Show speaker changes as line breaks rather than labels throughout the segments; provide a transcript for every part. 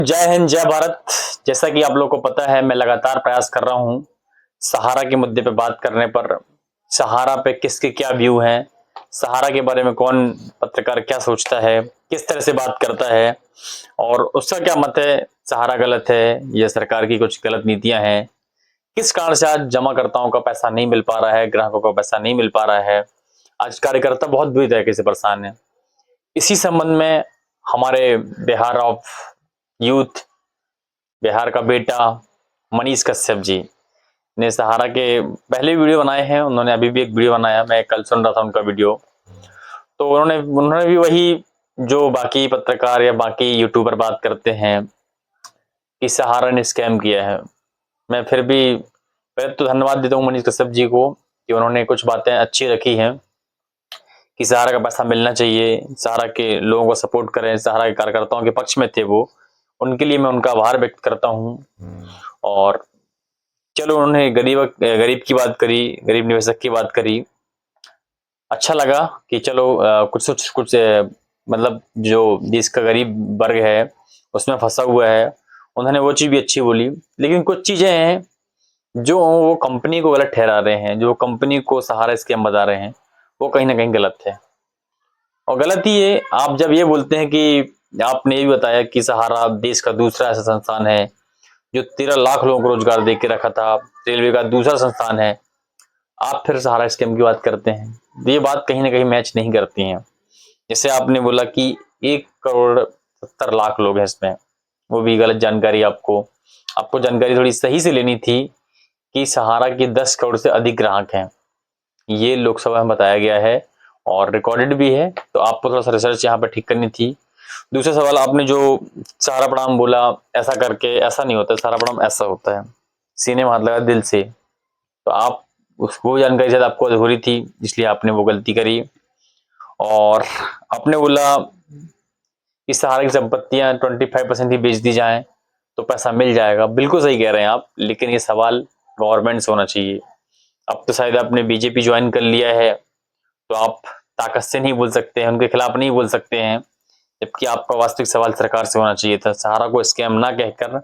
जय हिंद, जय भारत। जैसा कि आप लोग को पता है, मैं लगातार प्रयास कर रहा हूं सहारा के मुद्दे पे बात करने पर। सहारा पे किसके क्या व्यू हैं, सहारा के बारे में कौन पत्रकार क्या सोचता है, किस तरह से बात करता है और उसका क्या मत है। सहारा गलत है या सरकार की कुछ गलत नीतियां हैं? किस कारण से आज जमाकर्ताओं का पैसा नहीं मिल पा रहा है, ग्राहकों का पैसा नहीं मिल पा रहा है? आज कार्यकर्ता बहुत बुरी तरीके से परेशान है। इसी संबंध में हमारे बिहार ऑफ यूथ, बिहार का बेटा मनीष कश्यप जी ने सहारा के पहले भी वीडियो बनाए हैं। उन्होंने अभी भी एक वीडियो बनाया, मैं कल सुन रहा था उनका वीडियो। तो उन्होंने भी वही जो बाकी पत्रकार या बाकी यूट्यूबर बात करते हैं कि सहारा ने स्कैम किया है। मैं फिर भी पहले तो धन्यवाद देता हूँ मनीष कश्यप जी को कि उन्होंने कुछ बातें अच्छी रखी हैं कि सहारा का पैसा मिलना चाहिए, सहारा के लोगों को सपोर्ट करें। सहारा के कार्यकर्ताओं के पक्ष में थे वो, उनके लिए मैं उनका आभार व्यक्त करता हूँ। और चलो, उन्होंने गरीब की बात करी, गरीब निवेशक की बात करी। अच्छा लगा कि चलो कुछ मतलब जो देश का गरीब वर्ग है उसमें फंसा हुआ है, उन्होंने वो चीज भी अच्छी बोली। लेकिन कुछ चीजें हैं जो वो कंपनी को गलत ठहरा रहे हैं, जो कंपनी को सहारा स्कैम बता रहे हैं, वो कहीं ना कहीं गलत है। और गलत ही है आप जब ये बोलते हैं कि आपने ये भी बताया कि सहारा देश का दूसरा ऐसा संस्थान है जो 13 लाख लोगों को रोजगार दे के रखा था, रेलवे का दूसरा संस्थान है। आप फिर सहारा स्कीम की बात करते हैं, तो ये बात कहीं ना कहीं मैच नहीं करती हैं। जैसे आपने बोला कि 1 करोड़ 70 लाख लोग हैं इसमें, वो भी गलत जानकारी। आपको जानकारी थोड़ी सही से लेनी थी कि सहारा के 10 करोड़ से अधिक ग्राहक हैं, ये लोकसभा में बताया गया है और रिकॉर्डेड भी है। तो आपको थोड़ा सा रिसर्च यहाँ पे ठीक करनी थी। दूसरा सवाल, आपने जो सहारा प्रणाम बोला, ऐसा करके ऐसा नहीं होता, सहारा प्रणाम ऐसा होता है, सीने में हाथ लगा दिल से। तो आप उसको जानकारी शायद आपको अधूरी थी, इसलिए आपने वो गलती करी। और आपने बोला कि सहारा की संपत्तियां 25% ही बेच दी जाएं तो पैसा मिल जाएगा। बिल्कुल सही कह रहे हैं आप, लेकिन ये सवाल गवर्नमेंट से होना चाहिए। अब तो शायद आपने बीजेपी ज्वाइन कर लिया है, तो आप ताकत से नहीं बोल सकते हैं, उनके खिलाफ नहीं बोल सकते हैं, जबकि आपका वास्तविक सवाल सरकार से होना चाहिए था। सहारा को स्कैम ना कहकर,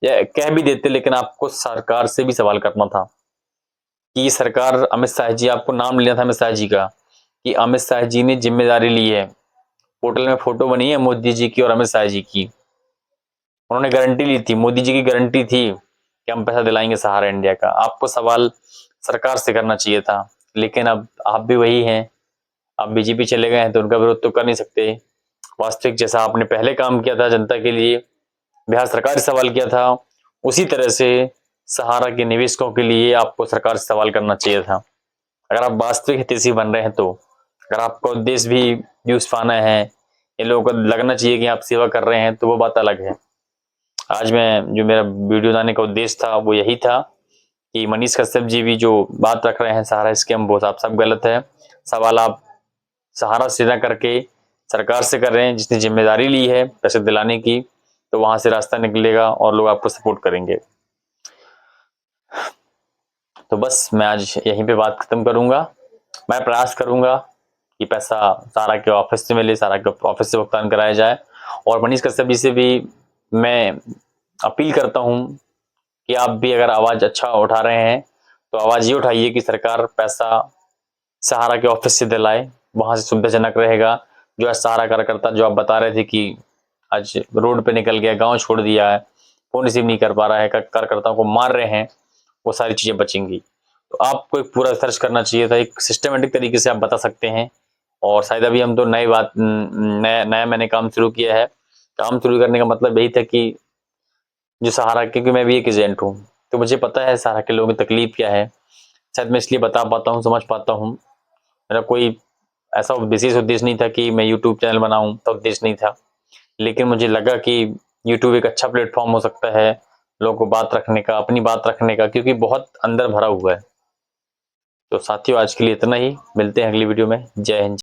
या कह भी देते लेकिन आपको सरकार से भी सवाल करना था कि सरकार, अमित शाह जी, आपको नाम लेना था अमित शाह जी का, कि अमित शाह जी ने जिम्मेदारी ली है। पोर्टल में फोटो बनी है मोदी जी की और अमित शाह जी की, उन्होंने गारंटी ली थी, मोदी जी की गारंटी थी कि हम पैसा दिलाएंगे सहारा इंडिया का। आपको सवाल सरकार से करना चाहिए था, लेकिन अब आप भी वही हैं, आप बीजेपी चले गए हैं तो उनका विरोध तो कर नहीं सकते। वास्तविक जैसा आपने पहले काम किया था जनता के लिए, बिहार सरकार से सवाल किया था, उसी तरह से सहारा के निवेशकों के लिए आपको सरकार से सवाल करना चाहिए था। अगर आप वास्तविक हितैषी बन रहे हैं तो, अगर आपका उद्देश्य भी व्यूज पाना है, इन लोगों को लगना चाहिए कि आप सेवा कर रहे हैं, तो वो बात अलग है। आज मैं जो मेरा वीडियो बनाने का उद्देश्य था वो यही था कि मनीष कश्यप जी भी जो बात रख रहे हैं सहारा स्कैम, वो साफ साफ गलत है। सवाल आप सहारा से ना करके सरकार से कर रहे हैं, जिसने जिम्मेदारी ली है पैसे दिलाने की, तो वहां से रास्ता निकलेगा और लोग आपको सपोर्ट करेंगे। तो बस मैं आज यहीं पे बात खत्म करूंगा। मैं प्रयास करूंगा कि पैसा सहारा के ऑफिस से मिले, सहारा के ऑफिस से भुगतान कराया जाए। और मनीष कश्यप जी से भी मैं अपील करता हूं कि आप भी अगर आवाज अच्छा उठा रहे हैं तो आवाज ये उठाइए कि सरकार पैसा सहारा के ऑफिस से दिलाए, वहां से सुविधाजनक रहेगा। जो है सहारा कार्यकर्ता, जो आप बता रहे थे कि आज रोड पे निकल गया, गांव छोड़ दिया है, फोन रिसीव नहीं कर पा रहा है, कार्यकर्ताओं को मार रहे हैं, वो सारी चीजें बचेंगी। तो आपको एक पूरा रिसर्च करना चाहिए था, एक सिस्टमेटिक तरीके से आप बता सकते हैं। और शायद अभी हम तो नया मैंने काम शुरू किया है। काम शुरू करने का मतलब यही था कि जो सहारा, क्योंकि मैं भी एक एजेंट हूँ, तो मुझे पता है सहारा के लोगों की तकलीफ क्या है। शायद मैं इसलिए बता पाता हूँ, समझ पाता हूँ। मेरा कोई ऐसा विशेष उद्देश्य नहीं था कि मैं यूट्यूब चैनल बनाऊं, तो उद्देश्य नहीं था। लेकिन मुझे लगा कि यूट्यूब एक अच्छा प्लेटफॉर्म हो सकता है लोगों को बात रखने का, अपनी बात रखने का, क्योंकि बहुत अंदर भरा हुआ है। तो साथियों, आज के लिए इतना ही, मिलते हैं अगली वीडियो में। जय हिंद।